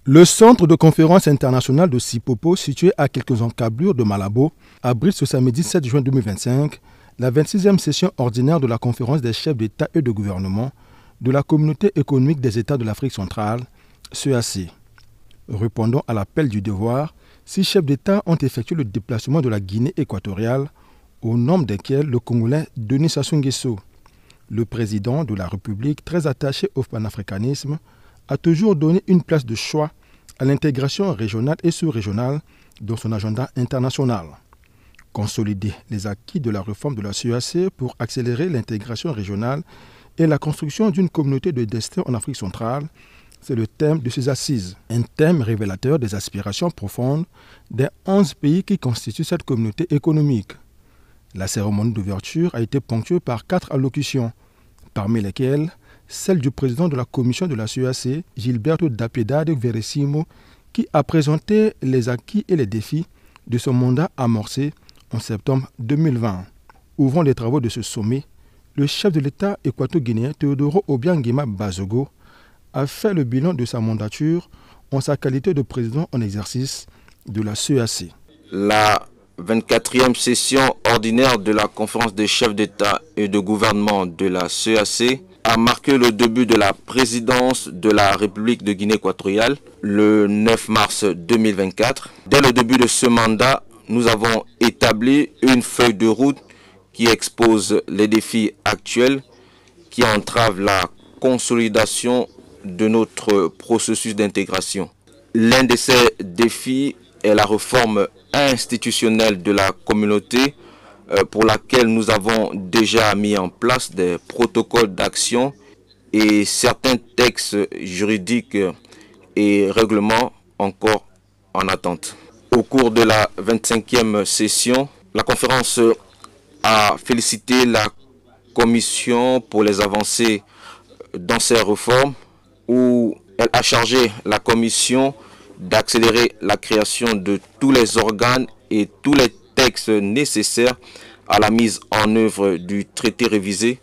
Le centre de conférence internationale de Sipopo, situé à quelques encablures de Malabo, abrite ce samedi 7 juin 2025 la 26e session ordinaire de la conférence des chefs d'État et de gouvernement de la Communauté économique des États de l'Afrique centrale, CEEAC. Répondant à l'appel du devoir, 6 chefs d'État ont effectué le déplacement de la Guinée équatoriale, au nombre desquels le Congolais Denis Sassou Nguesso. Le président de la République, très attaché au panafricanisme, a toujours donné une place de choix à l'intégration régionale et sous-régionale dans son agenda international. Consolider les acquis de la réforme de la CEEAC pour accélérer l'intégration régionale et la construction d'une communauté de destin en Afrique centrale, c'est le thème de ces assises, un thème révélateur des aspirations profondes des 11 pays qui constituent cette communauté économique. La cérémonie d'ouverture a été ponctuée par 4 allocutions, parmi lesquelles celle du président de la commission de la CEEAC, Gilberto da Piedade Verissimo, qui a présenté les acquis et les défis de son mandat amorcé en septembre 2020. Ouvrant les travaux de ce sommet, le chef de l'État équato-guinéen Teodoro Obiang Nguema Bazogo a fait le bilan de sa mandature en sa qualité de président en exercice de la CEEAC. La 24e session ordinaire de la conférence des chefs d'État et de gouvernement de la CEEAC a marqué le début de la présidence de la République de Guinée équatoriale le 9 mars 2024. Dès le début de ce mandat, nous avons établi une feuille de route qui expose les défis actuels qui entravent la consolidation de notre processus d'intégration. L'un de ces défis est la réforme institutionnelle de la communauté pour laquelle nous avons déjà mis en place des protocoles d'action et certains textes juridiques et règlements encore en attente. Au cours de la 25e session, la conférence a félicité la Commission pour les avancées dans ces réformes, où elle a chargé la Commission d'accélérer la création de tous les organes et tous les textes nécessaires à la mise en œuvre du traité révisé,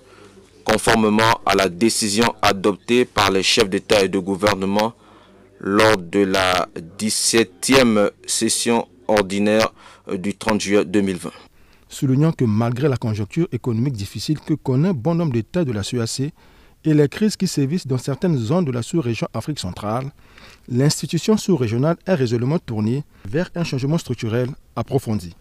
conformément à la décision adoptée par les chefs d'État et de gouvernement lors de la 17e session ordinaire du 30 juillet 2020. Soulignant que malgré la conjoncture économique difficile que connaît bon nombre d'États de la CEEAC et les crises qui sévissent dans certaines zones de la sous-région Afrique centrale, l'institution sous-régionale est résolument tournée vers un changement structurel approfondi.